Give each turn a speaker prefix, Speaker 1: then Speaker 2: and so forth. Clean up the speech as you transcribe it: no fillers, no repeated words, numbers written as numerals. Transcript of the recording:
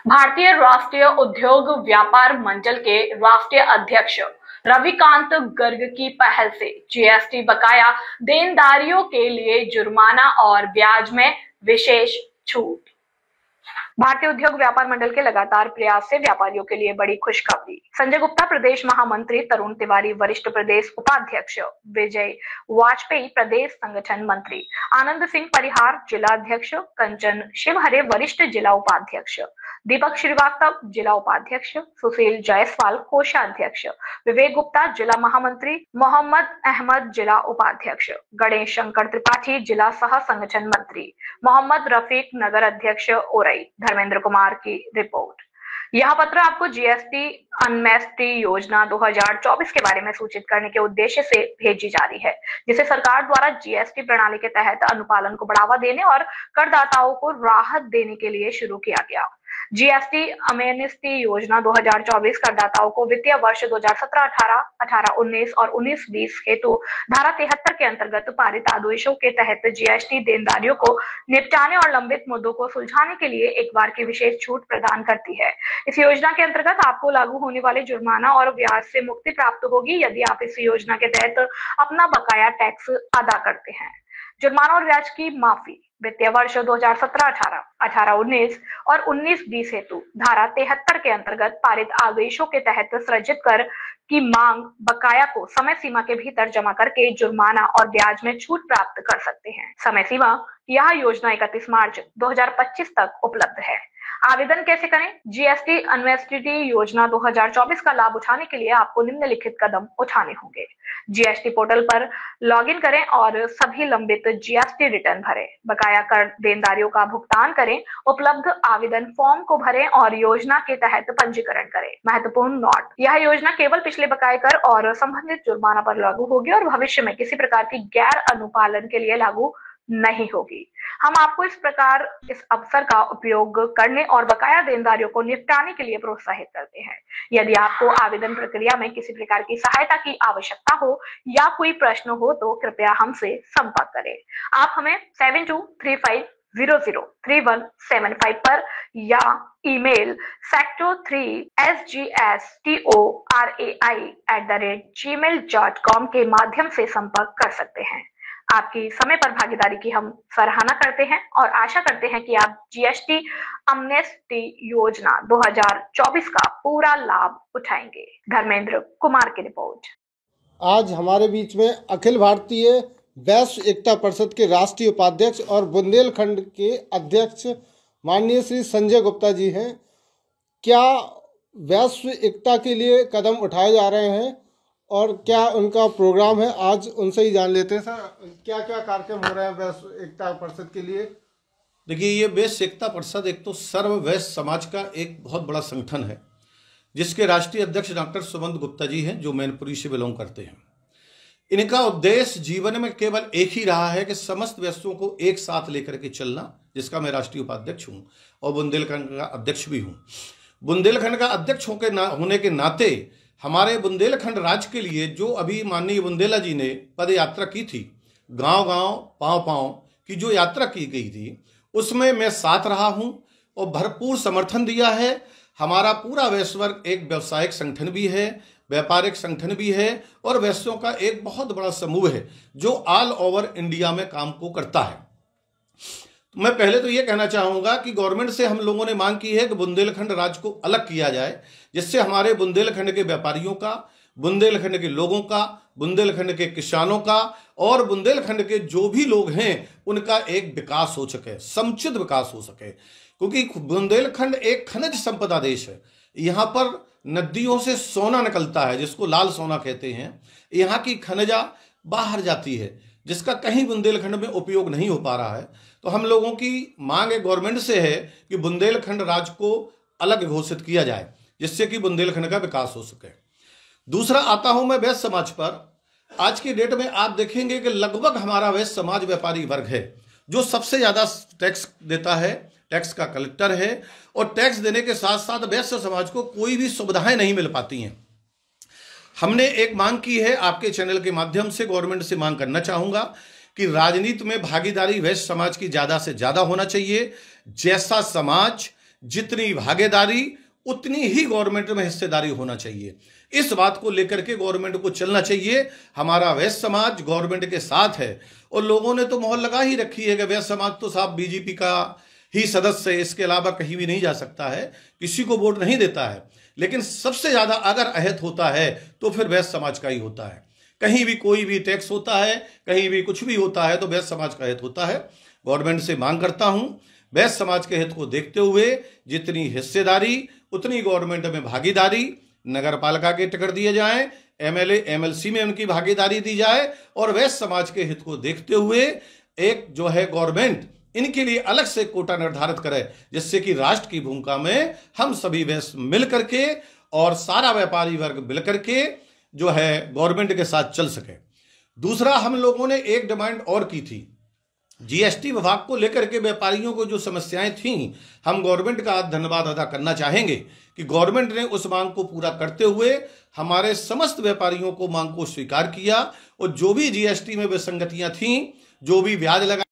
Speaker 1: भारतीय राष्ट्रीय उद्योग व्यापार मंडल के राष्ट्रीय अध्यक्ष रविकांत गर्ग की पहल से जीएसटी बकाया देनदारियों के लिए जुर्माना और ब्याज में विशेष छूट। भारतीय उद्योग व्यापार मंडल के लगातार प्रयास से व्यापारियों के लिए बड़ी खुशखबरी। संजय गुप्ता प्रदेश महामंत्री, तरुण तिवारी वरिष्ठ प्रदेश उपाध्यक्ष, विजय वाजपेयी प्रदेश संगठन मंत्री, आनंद सिंह परिहार जिला अध्यक्ष, कंचन शिवहरे वरिष्ठ जिला उपाध्यक्ष, दीपक श्रीवास्तव जिला उपाध्यक्ष, सुशील जायसवाल कोषाध्यक्ष, विवेक गुप्ता जिला महामंत्री, मोहम्मद अहमद जिला उपाध्यक्ष, गणेश शंकर त्रिपाठी जिला सह संगठन मंत्री, मोहम्मद रफीक नगर अध्यक्ष ओरई। धर्मेंद्र कुमार की रिपोर्ट। यह पत्र आपको जीएसटी अनमेस्टी योजना 2024 के बारे में सूचित करने के उद्देश्य से भेजी जा रही है, जिसे सरकार द्वारा जीएसटी प्रणाली के तहत अनुपालन को बढ़ावा देने और करदाताओं को राहत देने के लिए शुरू किया गया। जीएसटी अमेनिस्टी योजना 2024 करदाताओं को वित्तीय वर्ष 2017-18, 18-19 और 19-20 हेतु धारा 73 के अंतर्गत पारित आदेशों के तहत जीएसटी देनदारियों को निपटाने और लंबित मुद्दों को सुलझाने के लिए एक बार की विशेष छूट प्रदान करती है। इस योजना के अंतर्गत आपको लागू होने वाले जुर्माना और ब्याज से मुक्ति प्राप्त होगी यदि आप इस योजना के तहत अपना बकाया टैक्स अदा करते हैं। जुर्माना और ब्याज की माफी वित्तीय वर्ष 2017-18, 18-19 और 19-20 हेतु धारा 73 के अंतर्गत पारित आदेशों के तहत सृजित कर की मांग बकाया को समय सीमा के भीतर जमा करके जुर्माना और ब्याज में छूट प्राप्त कर सकते हैं। समय सीमा यह योजना 31 मार्च 2025 तक उपलब्ध है। आवेदन कैसे करें? जीएसटी अनमेस्टी योजना 2024 का लाभ उठाने के लिए आपको निम्नलिखित कदम उठाने होंगे। जीएसटी पोर्टल पर लॉगिन करें और सभी लंबित जीएसटी रिटर्न भरें, बकाया कर देनदारियों का भुगतान करें, उपलब्ध आवेदन फॉर्म को भरें और योजना के तहत पंजीकरण करें। महत्वपूर्ण नोट, यह योजना केवल पिछले बकाये कर और संबंधित जुर्माना पर लागू होगी और भविष्य में किसी प्रकार की गैर अनुपालन के लिए लागू नहीं होगी। हम आपको इस अवसर का उपयोग करने और बकाया देनदारियों को निपटाने के लिए प्रोत्साहित करते हैं। यदि आपको आवेदन प्रक्रिया में किसी प्रकार की सहायता की आवश्यकता हो या कोई प्रश्न हो तो कृपया हमसे संपर्क करें। आप हमें 7235003175 पर या ईमेल sector3sgstorai@gmail.com के माध्यम से संपर्क कर सकते हैं। आपकी समय पर भागीदारी की हम सराहना करते हैं और आशा करते हैं कि आप जीएसटी अमनेस्टी योजना 2024 का पूरा लाभ उठाएंगे। धर्मेंद्र कुमार की रिपोर्ट।
Speaker 2: आज हमारे बीच में अखिल भारतीय वैश्य एकता परिषद के राष्ट्रीय उपाध्यक्ष और बुंदेलखंड के अध्यक्ष माननीय श्री संजय गुप्ता जी हैं। क्या वैश्य एकता के लिए कदम उठाए जा रहे हैं और क्या उनका प्रोग्राम है, आज उनसे ही जान लेते हैं। सर, क्या क्या कार्यक्रम हो रहे हैं वैश्य एकता परिषद के लिए?
Speaker 3: देखिए, ये वैश्य एकता परिषद एक तो सर्व वैश्य समाज का एक बहुत बड़ा संगठन है, जिसके राष्ट्रीय अध्यक्ष डॉक्टर सुमंत गुप्ता जी हैं, जो मैनपुरी से बिलोंग करते हैं। इनका उद्देश्य जीवन में केवल एक ही रहा है कि समस्त वैश्यों को एक साथ लेकर के चलना, जिसका मैं राष्ट्रीय उपाध्यक्ष हूँ और बुंदेलखंड का अध्यक्ष भी हूँ। बुंदेलखंड का अध्यक्ष होने के नाते हमारे बुंदेलखंड राज्य के लिए जो अभी माननीय बुंदेला जी ने पद यात्रा की थी, गांव गांव पांव पांव की जो यात्रा की गई थी, उसमें मैं साथ रहा हूं और भरपूर समर्थन दिया है। हमारा पूरा वैश्य वर्ग एक व्यावसायिक संगठन भी है, व्यापारिक संगठन भी है और वैश्यों का एक बहुत बड़ा समूह है जो ऑल ओवर इंडिया में काम को करता है। तो मैं पहले तो ये कहना चाहूँगा कि गवर्नमेंट से हम लोगों ने मांग की है कि बुंदेलखंड राज्य को अलग किया जाए, जिससे हमारे बुंदेलखंड के व्यापारियों का, बुंदेलखंड के लोगों का, बुंदेलखंड के किसानों का और बुंदेलखंड के जो भी लोग हैं उनका एक विकास हो सके, समुचित विकास हो सके। क्योंकि बुंदेलखंड एक खनिज संपदा देश है। यहाँ पर नदियों से सोना निकलता है, जिसको लाल सोना कहते हैं। यहाँ की खनिजा बाहर जाती है, जिसका कहीं बुंदेलखंड में उपयोग नहीं हो पा रहा है। तो हम लोगों की मांग गवर्नमेंट से है कि बुंदेलखंड राज्य को अलग घोषित किया जाए, जिससे कि बुंदेलखंड का विकास हो सके। दूसरा आता हूं मैं वैश्य समाज पर। आज की डेट में आप देखेंगे कि लगभग हमारा वैश्य समाज व्यापारी वर्ग है जो सबसे ज्यादा टैक्स देता है, टैक्स का कलेक्टर है और टैक्स देने के साथ साथ वैश्य समाज को कोई भी सुविधाएं नहीं मिल पाती हैं। हमने एक मांग की है, आपके चैनल के माध्यम से गवर्नमेंट से मांग करना चाहूंगा कि राजनीति में भागीदारी वैश्य समाज की ज्यादा से ज्यादा होना चाहिए। जैसा समाज, जितनी भागीदारी उतनी ही गवर्नमेंट में हिस्सेदारी होना चाहिए। इस बात को लेकर के गवर्नमेंट को चलना चाहिए। हमारा वैश्य समाज गवर्नमेंट के साथ है और लोगों ने तो मोहर लगा ही रखी है कि वैश्य समाज तो साहब बीजेपी का ही सदस्य है, इसके अलावा कहीं भी नहीं जा सकता है, किसी को वोट नहीं देता है। लेकिन सबसे ज्यादा अगर अहित होता है तो फिर वैश्य समाज का ही होता है। कहीं भी कोई भी टैक्स होता है, कहीं भी कुछ भी होता है तो वैश्य समाज का हित होता है। गवर्नमेंट से मांग करता हूं वैश्य समाज के हित को देखते हुए जितनी हिस्सेदारी उतनी गवर्नमेंट में भागीदारी, नगर पालिका के टिकट दिए जाएं, एमएलए एमएलसी में उनकी भागीदारी दी जाए और वैश्य समाज के हित को देखते हुए एक जो है गवर्नमेंट इनके लिए अलग से कोटा निर्धारित करे, जिससे कि राष्ट्र की भूमिका में हम सभी वैश्य मिल करके और सारा व्यापारी वर्ग मिल करके जो है गवर्नमेंट के साथ चल सके। दूसरा, हम लोगों ने एक डिमांड और की थी, जीएसटी विभाग को लेकर के व्यापारियों को जो समस्याएं थीं, हम गवर्नमेंट का धन्यवाद अदा करना चाहेंगे कि गवर्नमेंट ने उस मांग को पूरा करते हुए हमारे समस्त व्यापारियों को मांग को स्वीकार किया और जो भी जीएसटी में विसंगतियां थीं, जो भी ब्याज लगा